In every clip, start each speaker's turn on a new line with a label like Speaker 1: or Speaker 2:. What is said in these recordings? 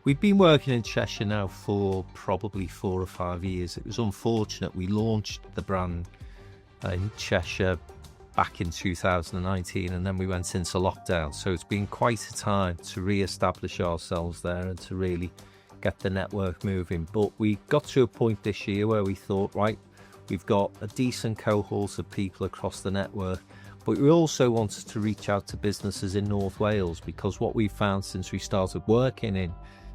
Speaker 1: We've been working in Cheshire now for probably 4 or 5 years. It was unfortunate. We launched the brand in Cheshire back in 2019, and then we went into lockdown. So it's been quite a time to re-establish ourselves there and to really get the network moving. But we got to a point this year where we thought, right, we've got a decent cohort of people across the network, but we also wanted to reach out to businesses in North Wales, because what we've found since we started working in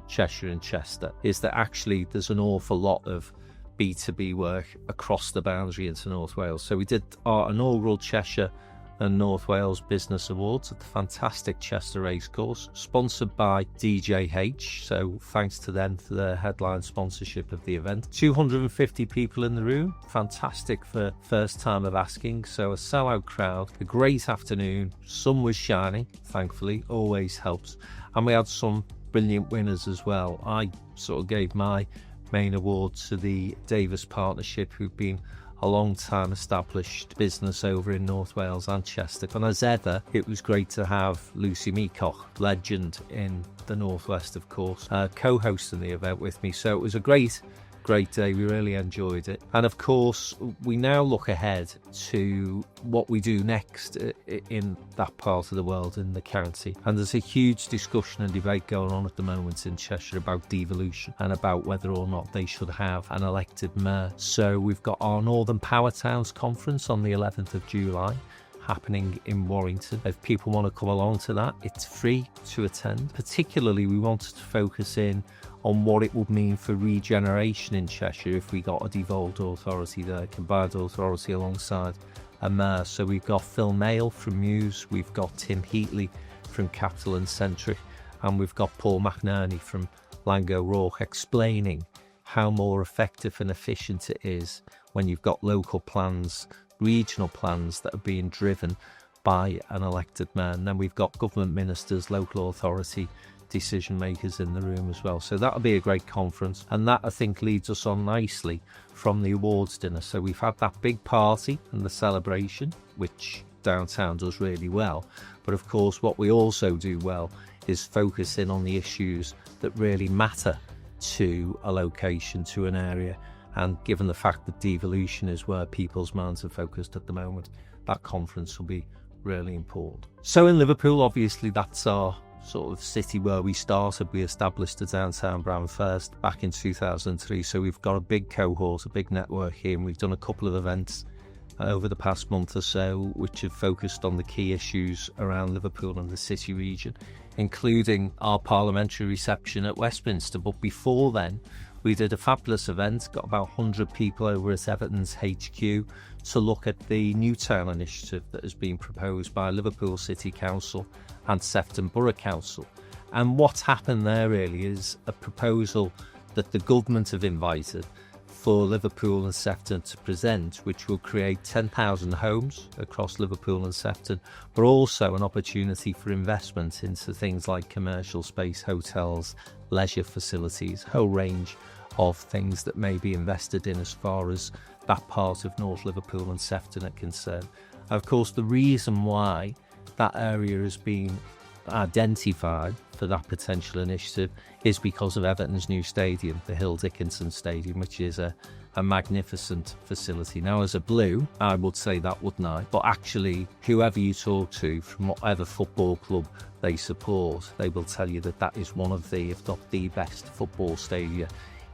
Speaker 1: Cheshire and Chester is that actually there's an awful lot of B2B work across the boundary into North Wales. So we did our inaugural Cheshire and North Wales Business Awards at the fantastic Chester Racecourse, sponsored by DJH. So thanks to them for their headline sponsorship of the event. 250 people in the room, fantastic for first time of asking. So a sellout crowd, a great afternoon, sun was shining, thankfully, always helps. And we had some brilliant winners as well. I sort of gave my main award to the Davis Partnership, who've been a long time established business over in North Wales and Chester. And as ever, it was great to have Lucy Meacock, legend in the Northwest of course, co-hosting the event with me. So it was a great day. We really enjoyed it. And of course, we now look ahead to what we do next in that part of the world, in the county. And there's a huge discussion and debate going on at the moment in Cheshire about devolution and about whether or not they should have an elected mayor. So we've got our Northern Power Towns Conference on the 11th of July happening in Warrington. If people want to come along to that, it's free to attend. Particularly, we wanted to focus in on what it would mean for regeneration in Cheshire if we got a devolved authority there, combined authority alongside a mayor. So we've got Phil Mayle from Muse, we've got Tim Heatley from Capital and Centric, and we've got Paul McNerney from Lang O'Rourke explaining how more effective and efficient it is when you've got local plans, regional plans that are being driven by an elected mayor. And then we've got government ministers, local authority decision makers in the room as well. So that'll be a great conference, and that I think leads us on nicely from the awards dinner. So we've had that big party and the celebration, which downtown does really well, but of course what we also do well is focus in on the issues that really matter to a location, to an area. And given the fact that devolution is where people's minds are focused at the moment, that conference will be really important. So in Liverpool, obviously that's our sort of city where we started. We established the Downtown Brand first back in 2003, so we've got a big cohort, a big network here, and we've done a couple of events over the past month or so which have focused on the key issues around Liverpool and the city region, including our parliamentary reception at Westminster. But before then, we did a fabulous event, got about 100 people over at Everton's HQ to look at the Newtown initiative that has been proposed by Liverpool City Council and Sefton Borough Council. And what's happened there really is a proposal that the government have invited for Liverpool and Sefton to present, which will create 10,000 homes across Liverpool and Sefton, but also an opportunity for investment into things like commercial space, hotels, leisure facilities, a whole range of things that may be invested in as far as that part of North Liverpool and Sefton are concerned. Of course, the reason why that area has been identified for that potential initiative is because of Everton's new stadium, the Hill Dickinson Stadium, which is a magnificent facility. Now, as a Blue, I would say that, wouldn't I? But actually, whoever you talk to from whatever football club they support, they will tell you that that is one of the, if not the best football stadia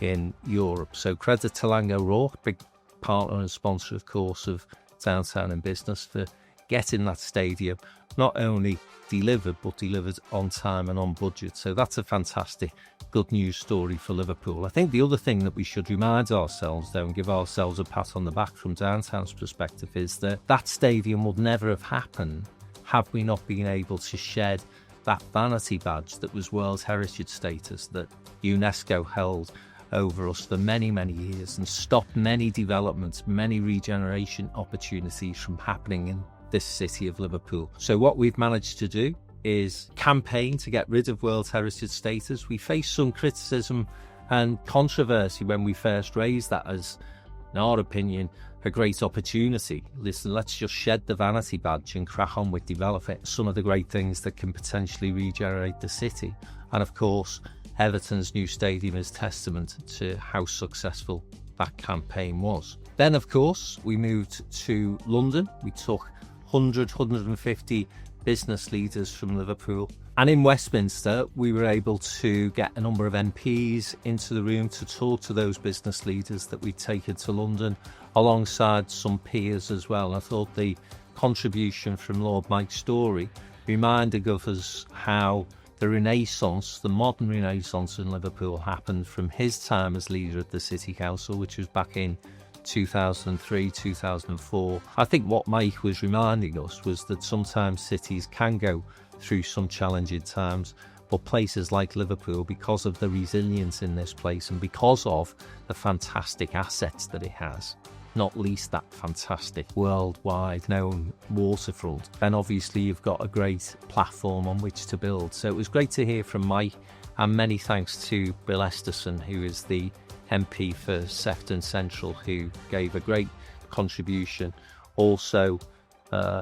Speaker 1: in Europe. So credit to Lang O'Rourke, big partner and sponsor, of course, of Downtown in Business, for getting that stadium not only delivered, but delivered on time and on budget. So that's a fantastic good news story for Liverpool. I think the other thing that we should remind ourselves, though, and give ourselves a pat on the back from Downtown's perspective, is that that stadium would never have happened had we not been able to shed that vanity badge that was World Heritage status that UNESCO held over us for many, many years, and stopped many developments, many regeneration opportunities from happening in this city of Liverpool. So what we've managed to do is campaign to get rid of World Heritage status. We faced some criticism and controversy when we first raised that as, in our opinion, a great opportunity. Listen, let's just shed the vanity badge and crack on with developing some of the great things that can potentially regenerate the city. And of course, Everton's new stadium is testament to how successful that campaign was. Then, of course, we moved to London. We took 150 business leaders from Liverpool. And in Westminster, we were able to get a number of MPs into the room to talk to those business leaders that we'd taken to London, alongside some peers as well. And I thought the contribution from Lord Mike Story reminded of us how the Renaissance, the modern Renaissance in Liverpool, happened from his time as leader of the City Council, which was back in 2003, 2004. I think what Mike was reminding us was that sometimes cities can go through some challenging times, but places like Liverpool, because of the resilience in this place and because of the fantastic assets that it has, not least that fantastic worldwide known waterfront, then obviously you've got a great platform on which to build. So it was great to hear from Mike, and many thanks to Bill Esterson, who is the MP for Sefton Central, who gave a great contribution. Also,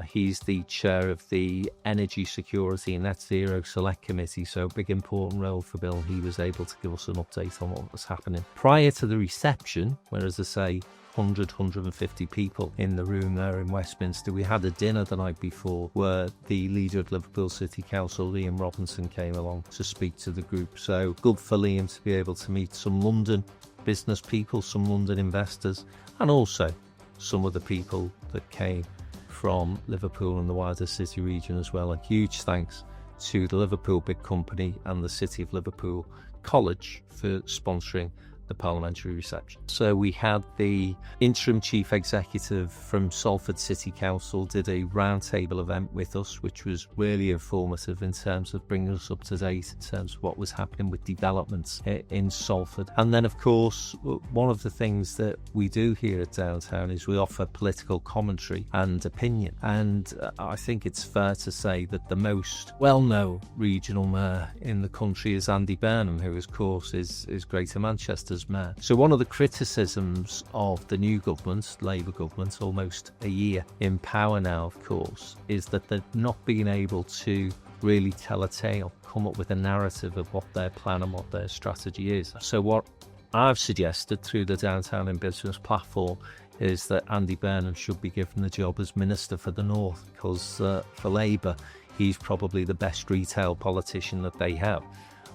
Speaker 1: he's the chair of the Energy Security and Net Zero Select Committee, so big important role for Bill. He was able to give us an update on what was happening. Prior to the reception, where, as I say, 150 people in the room there in Westminster, we had a dinner the night before where the leader of Liverpool City Council, Liam Robinson, came along to speak to the group. So good for Liam to be able to meet some London business people, some London investors, and also some of the people that came from Liverpool and the wider city region as well. A huge thanks to the Liverpool Big Company and the City of Liverpool College for sponsoring the parliamentary reception. So we had the interim chief executive from Salford City Council did a roundtable event with us, which was really informative in terms of bringing us up to date in terms of what was happening with developments in Salford. And then, of course, one of the things that we do here at Downtown is we offer political commentary and opinion. And I think it's fair to say that the most well-known regional mayor in the country is Andy Burnham, who, of course, is Greater Manchester's mayor. So one of the criticisms of the new government, Labour government, almost a year in power now, of course, is that they've not been able to really tell a tale, come up with a narrative of what their plan and what their strategy is. So what I've suggested through the Downtown in Business platform is that Andy Burnham should be given the job as Minister for the North, because for Labour, he's probably the best retail politician that they have.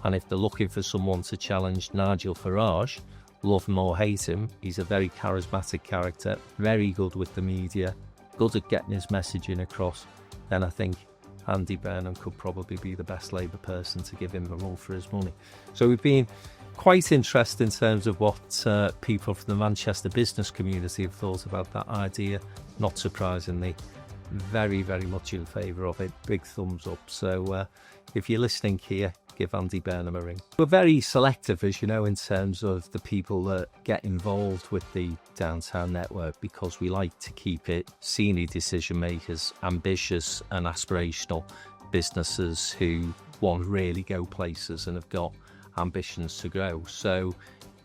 Speaker 1: And if they're looking for someone to challenge Nigel Farage, love him or hate him, he's a very charismatic character, very good with the media, good at getting his messaging across, then I think Andy Burnham could probably be the best Labour person to give him a run for his money. So we've been quite interested in terms of what people from the Manchester business community have thought about that idea. Not surprisingly, very, very much in favour of it. Big thumbs up. So if you're listening here, give Andy Burnham a ring. We're very selective, as you know, in terms of the people that get involved with the Downtown network, because we like to keep it senior decision makers, ambitious and aspirational businesses who want to really go places and have got ambitions to grow. So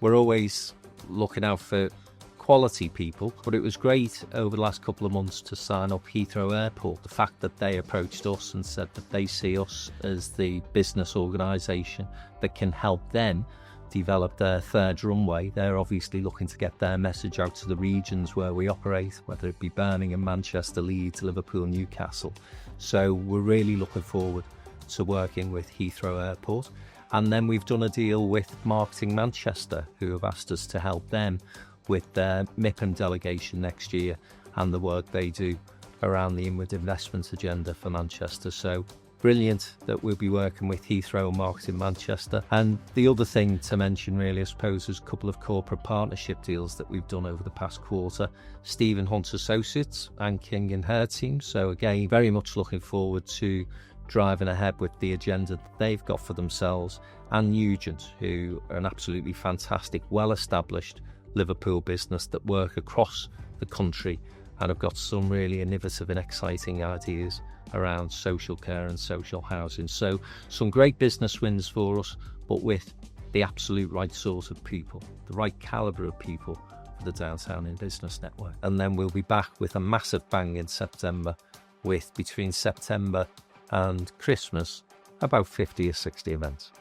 Speaker 1: we're always looking out for quality people, but it was great over the last couple of months to sign up Heathrow Airport. The fact that they approached us and said that they see us as the business organisation that can help them develop their third runway. They're obviously looking to get their message out to the regions where we operate, whether it be Birmingham, Manchester, Leeds, Liverpool, Newcastle. So we're really looking forward to working with Heathrow Airport. And then we've done a deal with Marketing Manchester, who have asked us to help them with their MIPIM delegation next year and the work they do around the inward investment agenda for Manchester. So brilliant that we'll be working with Heathrow and Marketing Manchester. And the other thing to mention really, I suppose, is a couple of corporate partnership deals that we've done over the past quarter. Stephen Hunt Associates and King and her team. So again, very much looking forward to driving ahead with the agenda that they've got for themselves. And Nugent, who are an absolutely fantastic, well-established Liverpool business that work across the country and have got some really innovative and exciting ideas around social care and social housing. So some great business wins for us, but with the absolute right sort of people, the right calibre of people for the Downtown in Business Network. And then we'll be back with a massive bang in September, with between September and Christmas about 50 or 60 events.